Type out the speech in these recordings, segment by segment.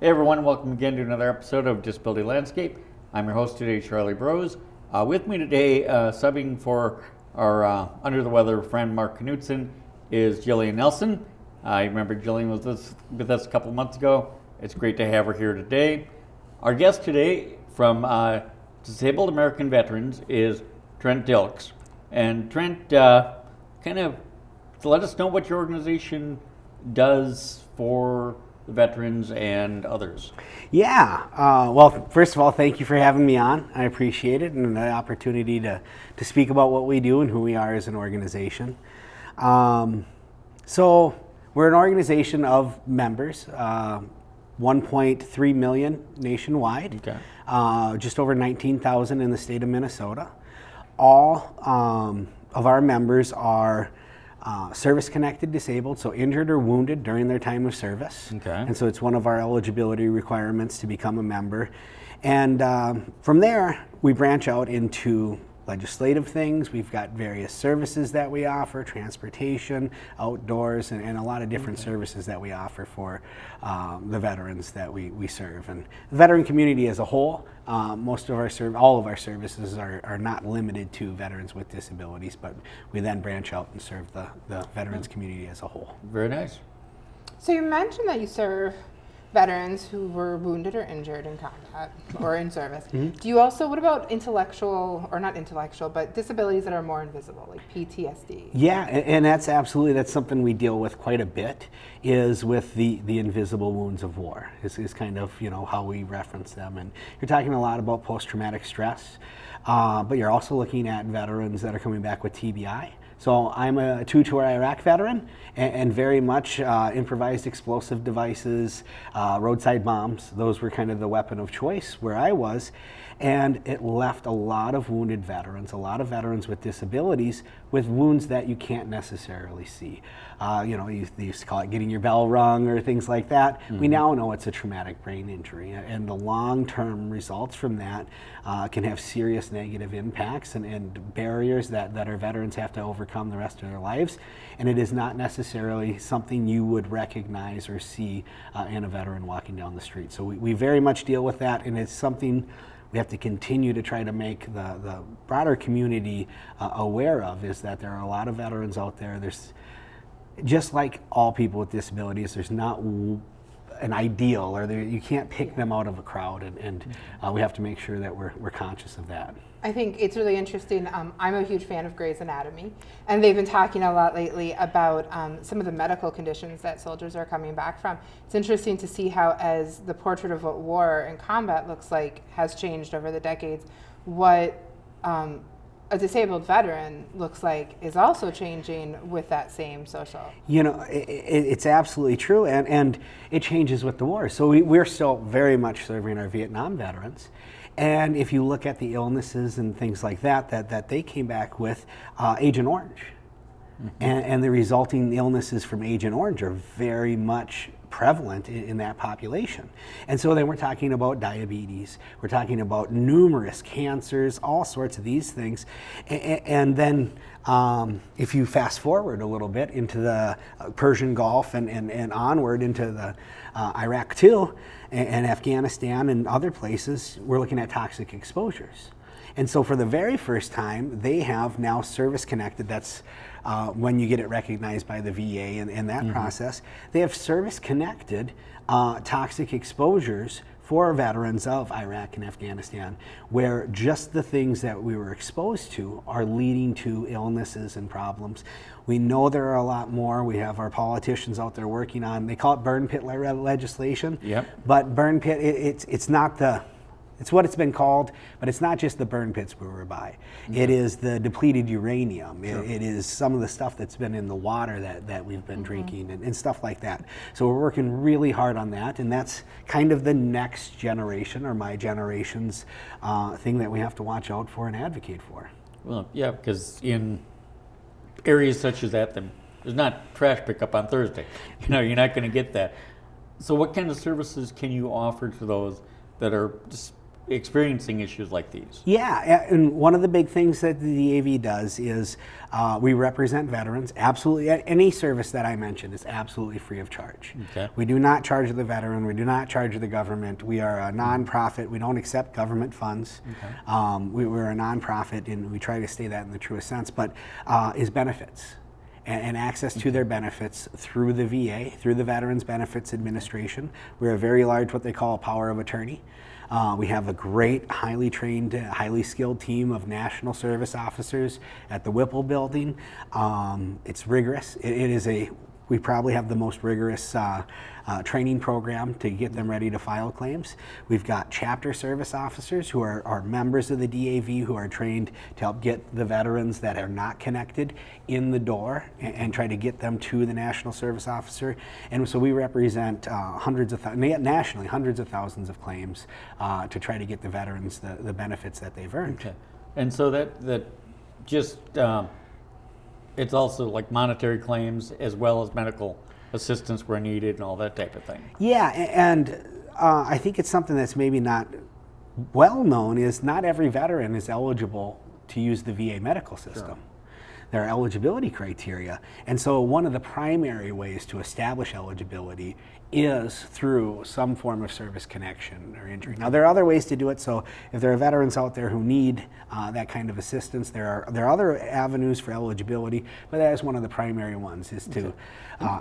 Hey everyone, welcome again to another episode of Disability Landscape. I'm your host today, Charlie Brose. With me today, subbing for our under the weather friend Mark Knutson is Jillian Nelson. I remember Jillian was with us a couple months ago. It's great to have her here today. Our guest today from Disabled American Veterans is Trent Dilks. And Trent, kind of let us know what your organization does for the veterans and others. Yeah. Well, first of all, thank you for having me on. I appreciate it and the opportunity to speak about what we do and who we are as an organization. So we're an organization of members, 1.3 million nationwide, just over 19,000 in the state of Minnesota. All of our members are service-connected disabled, so injured or wounded during their time of service. And so it's one of our eligibility requirements to become a member. And from there, we branch out into legislative things. We've got various services that we offer, transportation, outdoors, and a lot of different services that we offer for the veterans that we serve. And the veteran community as a whole, most of our all of our services are not limited to veterans with disabilities, but we then branch out and serve the veterans community as a whole. Very nice. So you mentioned that you serve veterans who were wounded or injured in combat or in service. Do you also, what about intellectual, or not intellectual, but disabilities that are more invisible, like PTSD? Yeah, and that's something we deal with quite a bit, is with the invisible wounds of war, is kind of, how we reference them. And you're talking a lot about post-traumatic stress, but you're also looking at veterans that are coming back with TBI. So I'm a two-tour Iraq veteran, and very much improvised explosive devices, roadside bombs. Those were kind of the weapon of choice where I was. And it left a lot of wounded veterans, a lot of veterans with disabilities with wounds that you can't necessarily see. They used to call it getting your bell rung or things like that. We now know it's a traumatic brain injury, and the long-term results from that can have serious negative impacts and barriers that our veterans have to overcome the rest of their lives. And it is not necessarily something you would recognize or see in a veteran walking down the street. So we very much deal with that, and it's something we have to continue to try to make the broader community aware of, is that there are a lot of veterans out there. There's, just like all people with disabilities, there's not an ideal, or you can't pick them out of a crowd, and we have to make sure that we're conscious of that. I think it's really interesting. I'm a huge fan of Grey's Anatomy, and they've been talking a lot lately about some of the medical conditions that soldiers are coming back from. It's interesting to see how, as the portrait of what war and combat looks like has changed over the decades, what a disabled veteran looks like is also changing with that same social. It's absolutely true, and it changes with the war. So we're still very much serving our Vietnam veterans. And if you look at the illnesses and things like that they came back with, Agent Orange. And the resulting illnesses from Agent Orange are very much prevalent in that population. And so then we're talking about diabetes, we're talking about numerous cancers, all sorts of these things. And then if you fast forward a little bit into the Persian Gulf and onward into the Iraq too, and Afghanistan and other places, we're looking at toxic exposures. And so for the very first time, they have now service-connected, that's when you get it recognized by the VA and that process, they have service-connected toxic exposures for veterans of Iraq and Afghanistan, where just the things that we were exposed to are leading to illnesses and problems. We know there are a lot more. We have our politicians out there working on, they call it burn pit legislation. But burn pit, it's what it's been called, but it's not just the burn pits we were by. It is the depleted uranium. It is some of the stuff that's been in the water that we've been drinking and stuff like that. So we're working really hard on that, and that's kind of the next generation, or my generation's thing that we have to watch out for and advocate for. Well, yeah, because in areas such as that, there's not trash pickup on Thursday. You're not going to get that. So what kind of services can you offer to those that are just experiencing issues like these. Yeah, and one of the big things that the DAV does is we represent veterans. Absolutely, any service that I mentioned is absolutely free of charge. Okay. We do not charge the veteran. We do not charge the government. We are a nonprofit. We don't accept government funds. Okay. We're a nonprofit, and we try to stay that in the truest sense. But is benefits and access to their benefits through the VA, through the Veterans Benefits Administration. We're a very large, what they call a power of attorney. We have a great, highly trained, highly skilled team of national service officers at the Whipple building. It's rigorous. We probably have the most rigorous training program to get them ready to file claims. We've got chapter service officers who are members of the DAV who are trained to help get the veterans that are not connected in the door and try to get them to the national service officer. And so we represent nationally hundreds of thousands of claims to try to get the veterans the benefits that they've earned. Okay. And so that just it's also like monetary claims as well as medical assistance where needed and all that type of thing. Yeah, and I think it's something that's maybe not well known is not every veteran is eligible to use the VA medical system. Sure. There are eligibility criteria. And so one of the primary ways to establish eligibility is through some form of service connection or injury. Now, there are other ways to do it. So if there are veterans out there who need that kind of assistance, there are other avenues for eligibility, but that is one of the primary ones, is to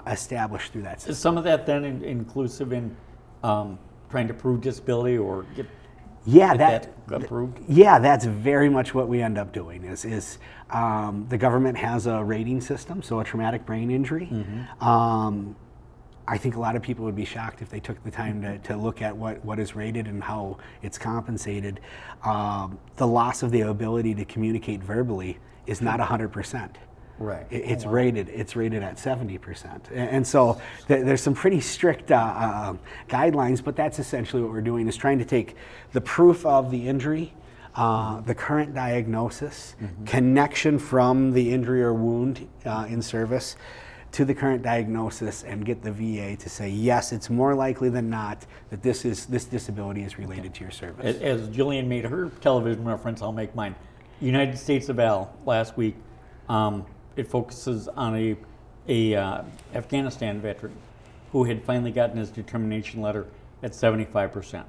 establish through that system. Is some of that then inclusive in trying to prove disability or get that approved? Yeah, that's very much what we end up doing. Is the government has a rating system, so a traumatic brain injury. Mm-hmm. I think a lot of people would be shocked if they took the time to look at what is rated and how it's compensated. The loss of the ability to communicate verbally is not 100%. Right. It's rated at 70%, and so there's some pretty strict guidelines. But that's essentially what we're doing, is trying to take the proof of the injury, the current diagnosis, connection from the injury or wound in service to the current diagnosis, and get the VA to say, yes, it's more likely than not that this disability is related to your service. As Jillian made her television reference, I'll make mine. United States of Al last week. It focuses on a Afghanistan veteran who had finally gotten his determination letter at 75%,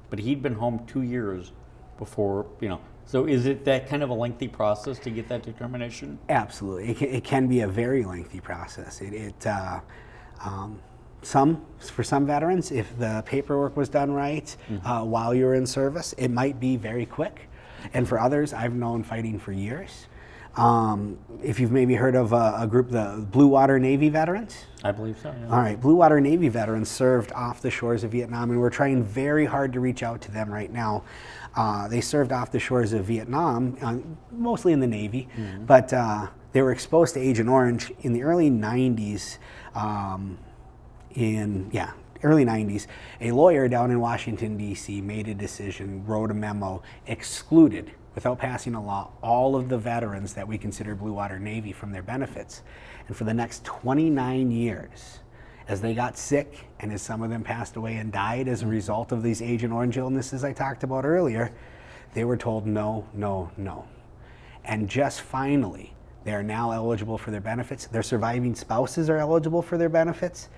but he'd been home 2 years before. So is it that kind of a lengthy process to get that determination? Absolutely, it can be a very lengthy process. For some veterans, if the paperwork was done right while you were in service, it might be very quick, and for others, I've known fighting for years. If you've maybe heard of a group, the Blue Water Navy veterans. I believe so, yeah. All right, Blue Water Navy veterans served off the shores of Vietnam, and we're trying very hard to reach out to them right now. They served off the shores of Vietnam, mostly in the Navy, but they were exposed to Agent Orange in the early 90s. Early 90s, a lawyer down in Washington, D.C. made a decision, wrote a memo, excluded, without passing a law, all of the veterans that we consider Blue Water Navy from their benefits. And for the next 29 years, as they got sick and as some of them passed away and died as a result of these Agent Orange illnesses I talked about earlier, they were told no, no, no. And just finally, they are now eligible for their benefits. Their surviving spouses are eligible for their benefits.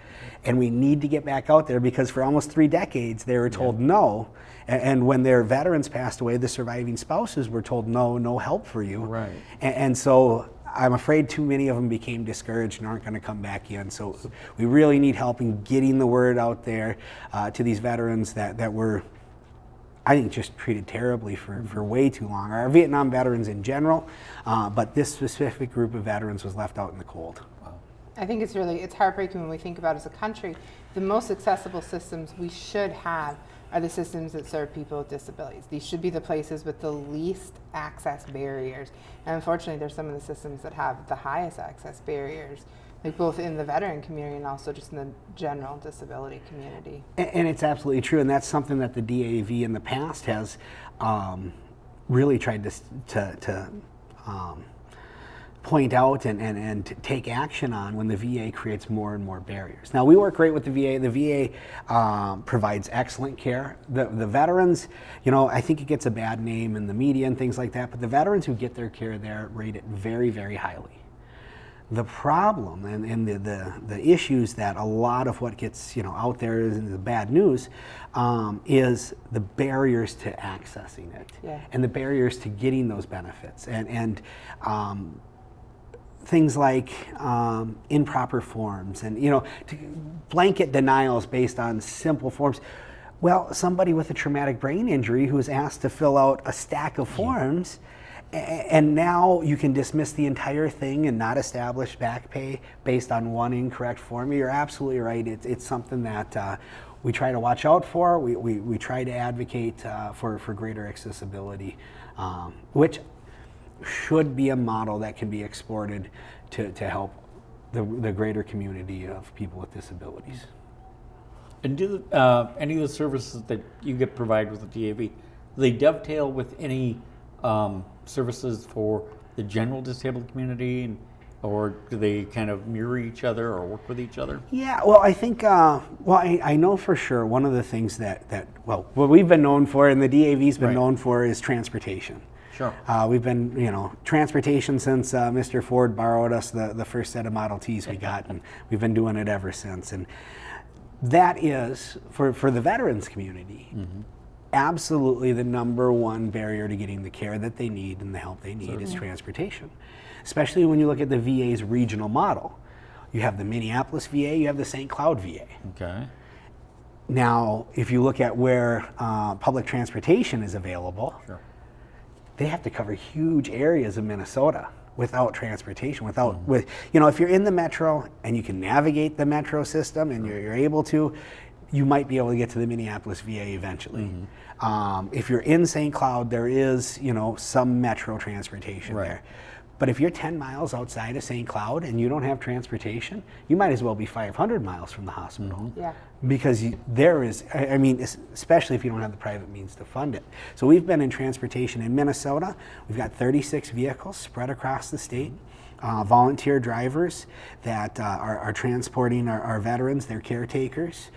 And we need to get back out there, because for almost 3 decades, they were told no. And when their veterans passed away, the surviving spouses were told no help for you. Right. And so I'm afraid too many of them became discouraged and aren't going to come back in. So we really need help in getting the word out there to these veterans that were, I think, just treated terribly for way too long. Our Vietnam veterans in general, but this specific group of veterans was left out in the cold. I think it's heartbreaking when we think about, as a country, the most accessible systems we should have are the systems that serve people with disabilities. These should be the places with the least access barriers. And unfortunately, there's some of the systems that have the highest access barriers, like both in the veteran community and also just in the general disability community. And it's absolutely true, and that's something that the DAV in the past has really tried to point out and take action on when the VA creates more and more barriers. Now, we work great with the VA. The VA provides excellent care. The veterans, I think it gets a bad name in the media and things like that, but the veterans who get their care there rate it very, very highly. The problem and the issues that a lot of what gets out there is in the bad news is the barriers to accessing it, and the barriers to getting those benefits, and things like improper forms and blanket denials based on simple forms. Well, somebody with a traumatic brain injury who is asked to fill out a stack of forms. And now you can dismiss the entire thing and not establish back pay based on one incorrect form. You're absolutely right. It's something that we try to watch out for. We try to advocate for greater accessibility, which should be a model that can be exported to help the greater community of people with disabilities. And do any of the services that you get provided with the DAV, do they dovetail with any services for the general disabled community, or do they kind of mirror each other or work with each other? Yeah, well, I think, I know for sure one of the things that what we've been known for and the DAV's been known for is transportation. Sure. We've been, transportation since Mr. Ford borrowed us the first set of Model Ts we got, and we've been doing it ever since. And that is, for the veterans community, absolutely the number one barrier to getting the care that they need and the help they need is transportation. Especially when you look at the VA's regional model. You have the Minneapolis VA, you have the St. Cloud VA. Okay. Now, if you look at where public transportation is available, they have to cover huge areas of Minnesota without transportation, if you're in the metro and you can navigate the metro system and you're able to, you might be able to get to the Minneapolis VA eventually. If you're in St. Cloud, there is, some metro transportation there. But if you're 10 miles outside of St. Cloud and you don't have transportation, you might as well be 500 miles from the hospital. Because there is, especially if you don't have the private means to fund it. So we've been in transportation in Minnesota. We've got 36 vehicles spread across the state. Volunteer drivers that are transporting our veterans, their caretakers,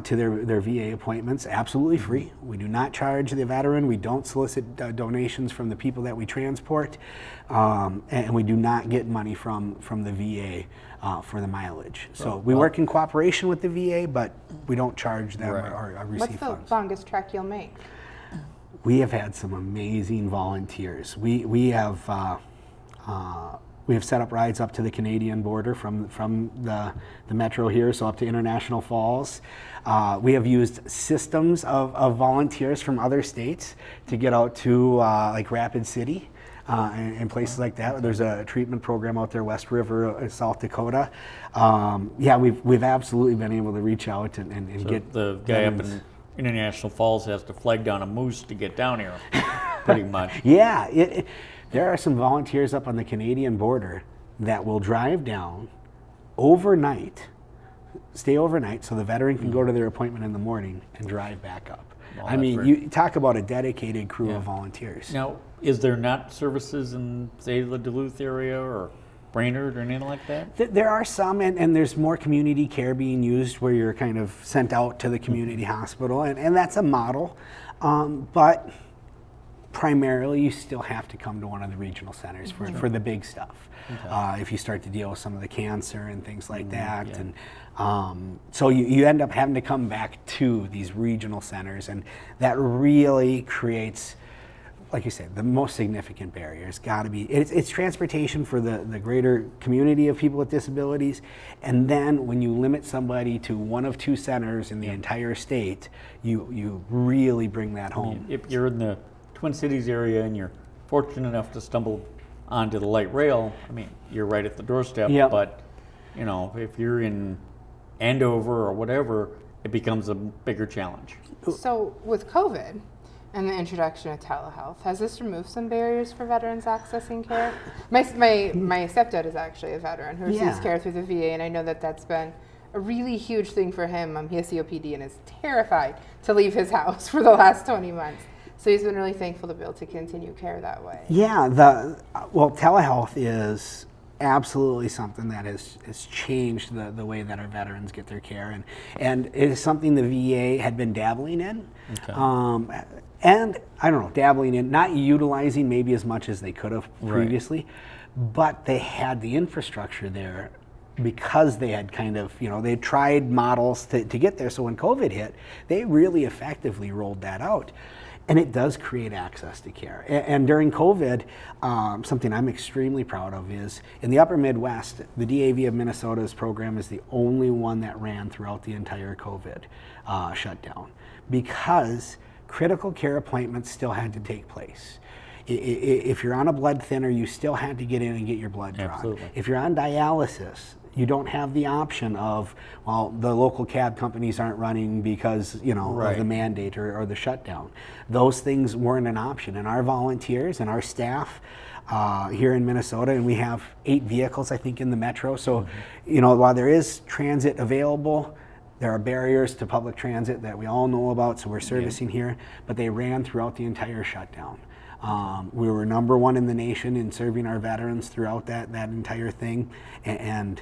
to their VA appointments, absolutely free. We do not charge the veteran. We don't solicit donations from the people that we transport, and we do not get money from the VA for the mileage. So we work in cooperation with the VA, but we don't charge them or receive funds. What's the longest trek you'll make? We have had some amazing volunteers. We have set up rides up to the Canadian border from the metro here, so up to International Falls. We have used systems of volunteers from other states to get out to like Rapid City and places like that. There's a treatment program out there, West River, South Dakota. We've absolutely been able to reach out and get the guy up in International Falls has to flag down a moose to get down here, pretty much. There are some volunteers up on the Canadian border that will drive down overnight, stay overnight, so the veteran can go to their appointment in the morning and drive back up. Well, you talk about a dedicated crew of volunteers. Now, is there not services in, say, the Duluth area or Brainerd or anything like that? There are some, and there's more community care being used where you're kind of sent out to the community hospital, and that's a model, but primarily you still have to come to one of the regional centers for the big stuff. If you start to deal with some of the cancer and things like that. And so you end up having to come back to these regional centers, and that really creates, like you said, the most significant barrier. It's got to be, it's transportation for the greater community of people with disabilities, and then when you limit somebody to one of two centers in the entire state, you really bring that home. If you're in the Twin Cities area and you're fortunate enough to stumble onto the light rail, you're right at the doorstep. But if you're in Andover or whatever, it becomes a bigger challenge. So with COVID and the introduction of telehealth, has this removed some barriers for veterans accessing care? My stepdad is actually a veteran who receives care through the VA, and I know that that's been a really huge thing for him. He has COPD and is terrified to leave his house for the last 20 months. So he's been really thankful to be able to continue care that way. Yeah, well, telehealth is absolutely something that has changed the way that our veterans get their care, and it is something the VA had been dabbling in. Okay. And I don't know, dabbling in, not utilizing maybe as much as they could have previously, but they had the infrastructure there because they had kind of, they tried models to get there. So when COVID hit, they really effectively rolled that out. And it does create access to care. And during COVID, something I'm extremely proud of is in the upper Midwest, the DAV of Minnesota's program is the only one that ran throughout the entire COVID shutdown, because critical care appointments still had to take place. If you're on a blood thinner, you still had to get in and get your blood drawn. Absolutely. If you're on dialysis, you don't have the option of, well, the local cab companies aren't running because, of the mandate or the shutdown. Those things weren't an option. And our volunteers and our staff here in Minnesota, and we have 8 vehicles, I think, in the metro. So, while there is transit available, there are barriers to public transit that we all know about, so we're servicing here, but they ran throughout the entire shutdown. We were number 1 in the nation in serving our veterans throughout that entire thing, and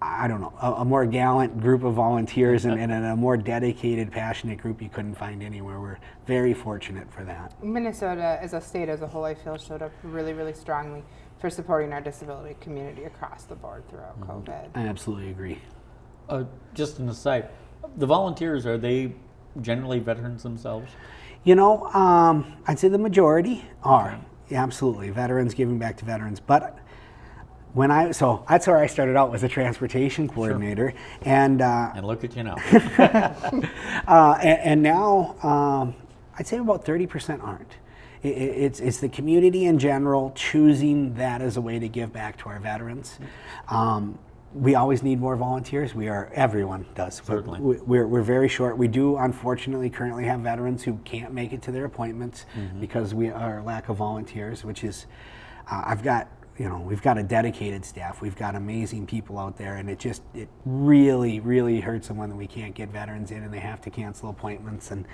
I don't know, a more gallant group of volunteers and a more dedicated, passionate group you couldn't find anywhere. We're very fortunate for that. Minnesota as a state as a whole, I feel, showed up really, really strongly for supporting our disability community across the board throughout COVID. I absolutely agree. Just an aside, the volunteers, are they generally veterans themselves? I'd say the majority are. Yeah, absolutely. Veterans giving back to veterans. But so that's where I started out, was a transportation coordinator. Sure. And look at you now. and now I'd say about 30% aren't. It's the community in general choosing that as a way to give back to our veterans. We always need more volunteers. Everyone does. Certainly. We're very short. We do, unfortunately, currently have veterans who can't make it to their appointments because our lack of volunteers, which is, we've got a dedicated staff. We've got amazing people out there, and it really, really hurts them when we can't get veterans in and they have to cancel appointments. And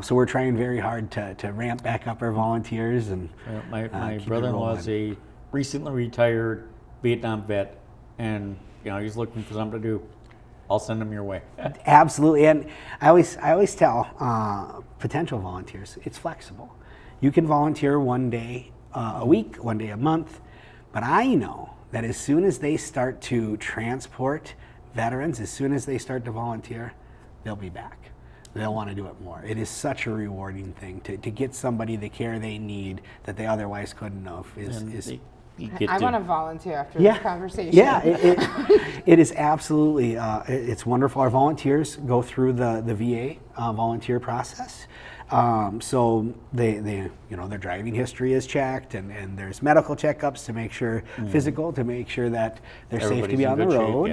so we're trying very hard to ramp back up our volunteers. And my brother-in-law is a recently retired Vietnam vet, and he's looking for something to do. I'll send him your way. Absolutely, and I always tell potential volunteers, it's flexible. You can volunteer one day a week, one day a month, but I know that as soon as they start to transport veterans, as soon as they start to volunteer, they'll be back. They'll want to do it more. It is such a rewarding thing to get somebody the care they need that they otherwise couldn't have. I want to volunteer after this conversation. Yeah, it is absolutely, it's wonderful. Our volunteers go through the VA volunteer process. So their driving history is checked, and there's medical checkups to make sure, physical, to make sure that they're safe to be on the road.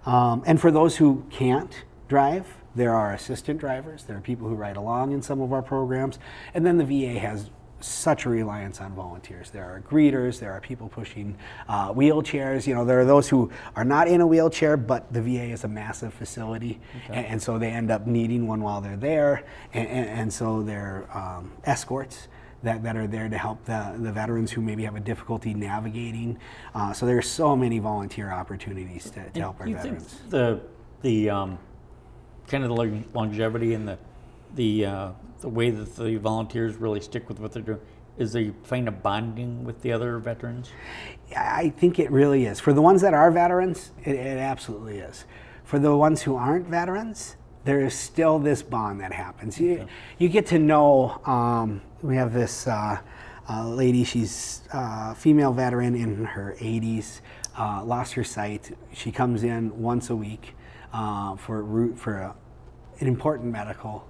And for those who can't drive, there are assistant drivers. There are people who ride along in some of our programs. And then the VA has such a reliance on volunteers. There are greeters, there are people pushing wheelchairs. There are those who are not in a wheelchair, but the VA is a massive facility, and so they end up needing one while they're there, and so they're escorts that are there to help the veterans who maybe have a difficulty navigating. So there are so many volunteer opportunities to help our veterans. Think the kind of the longevity and the way that the volunteers really stick with what they're doing is they find a bonding with the other veterans? I think it really is. For the ones that are veterans, it absolutely is. For the ones who aren't veterans, there is still this bond that happens. You get to know, we have this lady, she's a female veteran in her 80s, lost her sight. She comes in once a week for an important medical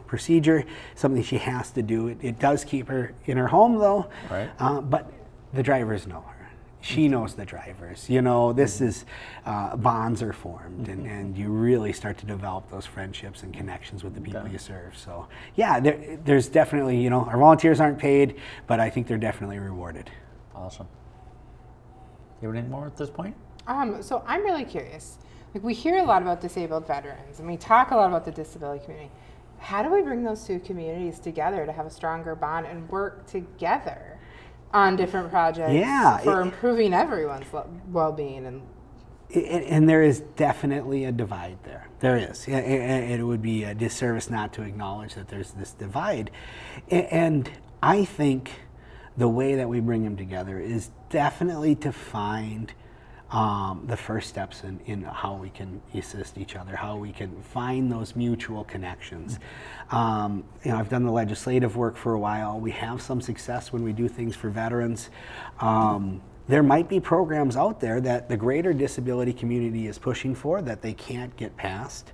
procedure, something she has to do. It does keep her in her home though, right. But the drivers know her. She knows the drivers. This is, bonds are formed, and you really start to develop those friendships and connections with the people you serve. So yeah, there's definitely, our volunteers aren't paid, but I think they're definitely rewarded. Awesome. You have any more at this point? So I'm really curious. We hear a lot about disabled veterans, and we talk a lot about the disability community. how do we bring those two communities together to have a stronger bond and work together on different projects for improving everyone's well-being? And there is definitely a divide there. There is. And it would be a disservice not to acknowledge that there's this divide. And I think the way that we bring them together is definitely to find the first steps in how we can assist each other, how we can find those mutual connections. I've done the legislative work for a while. We have some success when we do things for veterans. There might be programs out there that the greater disability community is pushing for that they can't get past,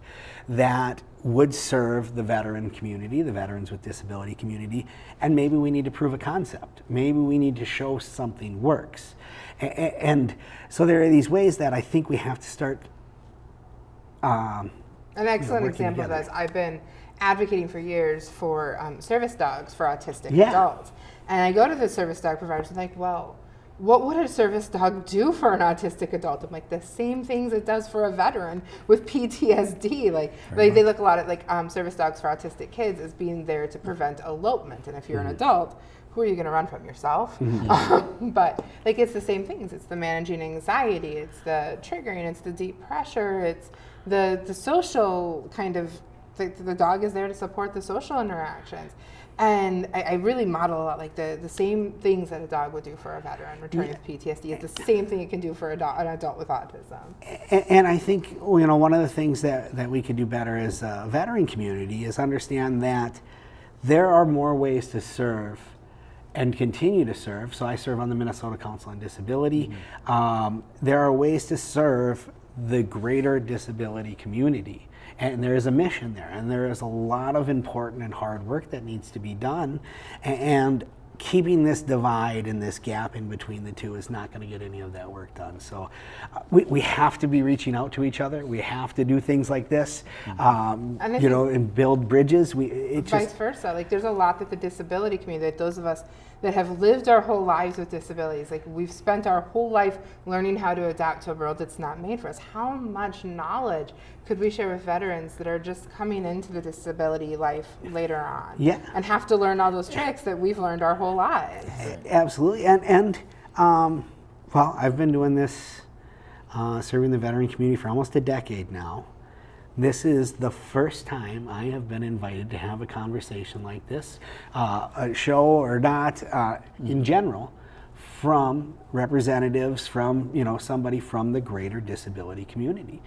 that would serve the veteran community, the veterans with disability community, and maybe we need to prove a concept. Maybe we need to show something works. And so there are these ways that I think we have to start. An excellent example of this, I've been advocating for years for service dogs for autistic adults. And I go to the service dog providers and like, well, what would a service dog do for an autistic adult? I'm like, the same things it does for a veteran with PTSD. Like they look a lot at like service dogs for autistic kids as being there to prevent elopement. And if you're an adult, who are you going to run from? Yourself? But like it's the same things. It's the managing anxiety. It's the triggering. It's the deep pressure. It's the social kind of, the dog is there to support the social interactions. And I really model a lot like the same things that a dog would do for a veteran returning with PTSD is the same thing it can do for an adult with autism. And I think one of the things that we could do better as a veteran community is understand that there are more ways to serve and continue to serve. So I serve on the Minnesota Council on Disability. There are ways to serve the greater disability community. And there is a mission there, and there is a lot of important and hard work that needs to be done. And keeping this divide and this gap in between the two is not going to get any of that work done. So we have to be reaching out to each other. We have to do things like this, and build bridges. Vice versa. Like there's a lot that the disability community, that those of us that have lived our whole lives with disabilities, like we've spent our whole life learning how to adapt to a world that's not made for us. How much knowledge could we share with veterans that are just coming into the disability life later on? Yeah. And have to learn all those tricks that we've learned our whole lives. Absolutely. And I've been doing this, serving the veteran community for almost a decade now. This is the first time I have been invited to have a conversation like this, a show or not, in general, from representatives from, somebody from the greater disability community.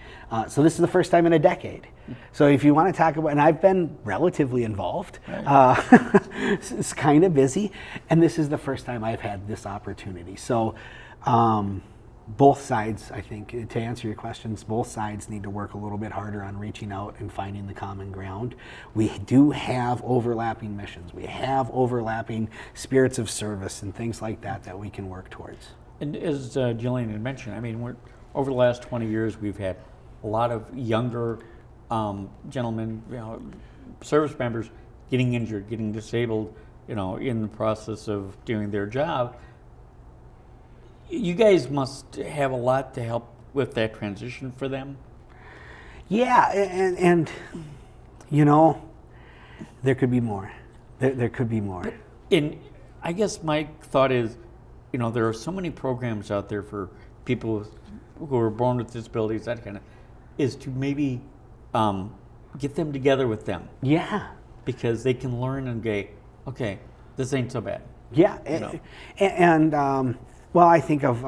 So this is the first time in a decade. So if you want to talk about, and I've been relatively involved, it's kind of busy, and this is the first time I've had this opportunity. So both sides, I think, to answer your questions, both sides need to work a little bit harder on reaching out and finding the common ground. We do have overlapping missions. We have overlapping spirits of service and things like that we can work towards. And as Jillian had mentioned, I mean, over the last 20 years, we've had a lot of younger gentlemen, service members getting injured, getting disabled, in the process of doing their job. You guys must have a lot to help with that transition for them. Yeah, and there could be more. There could be more. And I guess my thought is, there are so many programs out there for people who are born with disabilities, that kind of, is to maybe get them together with them. Yeah. Because they can learn and go, okay, this ain't so bad. Yeah, and I think of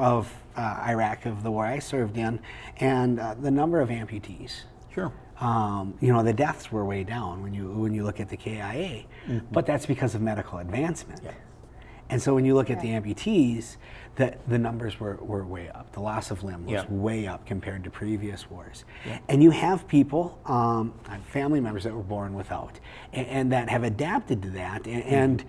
Iraq, of the war I served in, and the number of amputees. Sure. The deaths were way down when you look at the KIA, but that's because of medical advancement. Yeah. And so when you look at the amputees, the numbers were way up. The loss of limb was way up compared to previous wars. Yeah. And you have people, family members that were born without, and that have adapted to that, and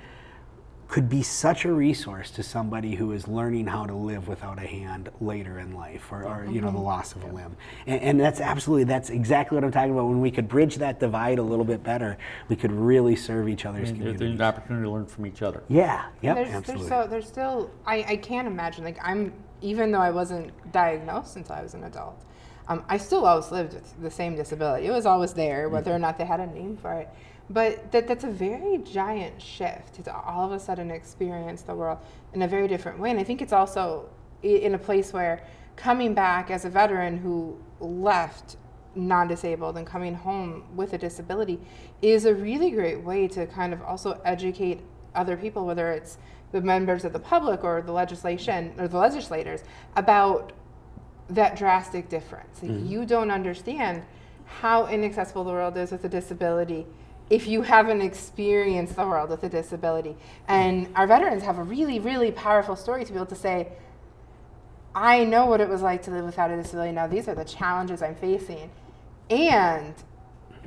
could be such a resource to somebody who is learning how to live without a hand later in life, or the loss of a limb. And that's exactly what I'm talking about. When we could bridge that divide a little bit better, we could really serve each other's communities. There's an opportunity to learn from each other. Yeah, absolutely. There's still, I can't imagine, even though I wasn't diagnosed until I was an adult, I still always lived with the same disability. It was always there, whether or not they had a name for it. But that's a very giant shift to all of a sudden experience the world in a very different way. And I think it's also in a place where coming back as a veteran who left non-disabled and coming home with a disability is a really great way to kind of also educate other people, whether it's the members of the public or the legislation or the legislators, about that drastic difference. Like, you don't understand how inaccessible the world is with a disability if you haven't experienced the world with a disability. And our veterans have a really, really powerful story to be able to say, I know what it was like to live without a disability. Now these are the challenges I'm facing. And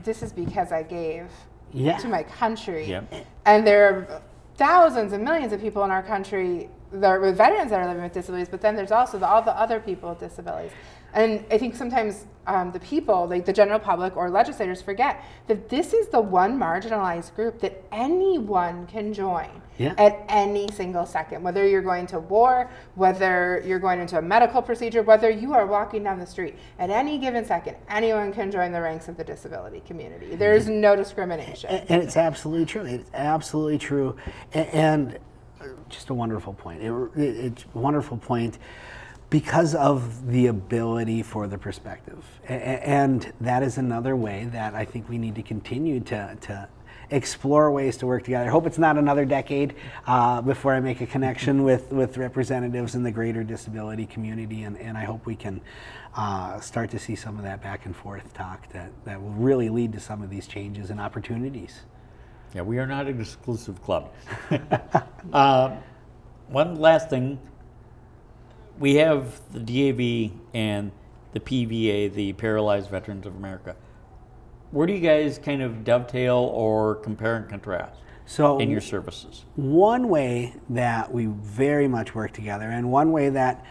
this is because I gave to my country. Yeah. And there are thousands and millions of people in our country that are veterans that are living with disabilities, but then there's also all the other people with disabilities. And I think sometimes the people, like the general public or legislators, forget that this is the one marginalized group that anyone can join at any single second. Whether you're going to war, whether you're going into a medical procedure, whether you are walking down the street, at any given second, anyone can join the ranks of the disability community. There's no discrimination. And it's absolutely true. It's absolutely true. And just a wonderful point. It's a wonderful point because of the ability for the perspective. And that is another way that I think we need to continue to explore ways to work together. I hope it's not another decade before I make a connection with representatives in the greater disability community, and I hope we can start to see some of that back and forth talk that will really lead to some of these changes and opportunities. Yeah, we are not an exclusive club. One last thing. We have the DAV and the PVA, the Paralyzed Veterans of America. Where do you guys kind of dovetail or compare and contrast in your services? One way that we very much work together, and one way that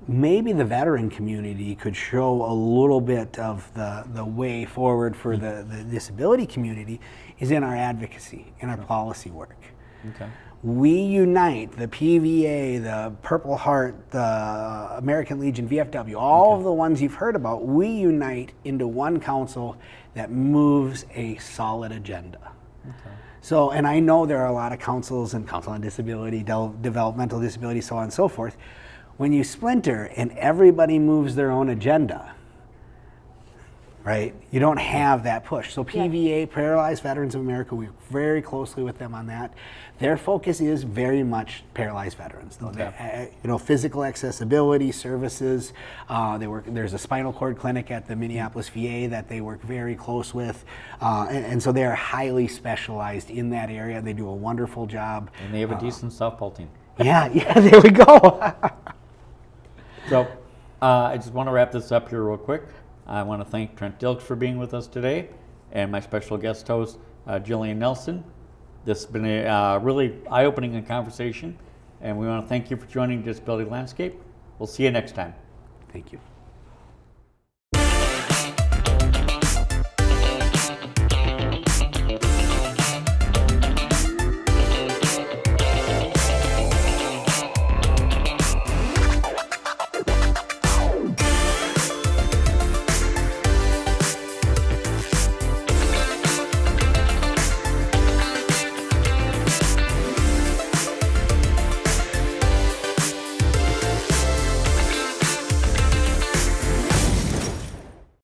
maybe the veteran community could show a little bit of the way forward for the disability community, is in our advocacy, in our policy work. Okay. We unite the PVA, the Purple Heart, the American Legion, VFW, all of the ones you've heard about, we unite into one council that moves a solid agenda. Okay. So, and I know there are a lot of councils, and Council on Disability, Developmental Disability, so on and so forth. When you splinter and everybody moves their own agenda, right? You don't have that push. So PVA, Paralyzed Veterans of America, we work very closely with them on that. Their focus is very much paralyzed veterans, though. Okay. Physical accessibility services. There's a spinal cord clinic at the Minneapolis VA that they work very close with, and so they are highly specialized in that area. They do a wonderful job. And they have a decent softball team. Yeah, there we go. So I just want to wrap this up here real quick. I want to thank Trent Dilks for being with us today, and my special guest host, Jillian Nelson. This has been a really eye-opening conversation, and we want to thank you for joining Disability Landscape. We'll see you next time. Thank you.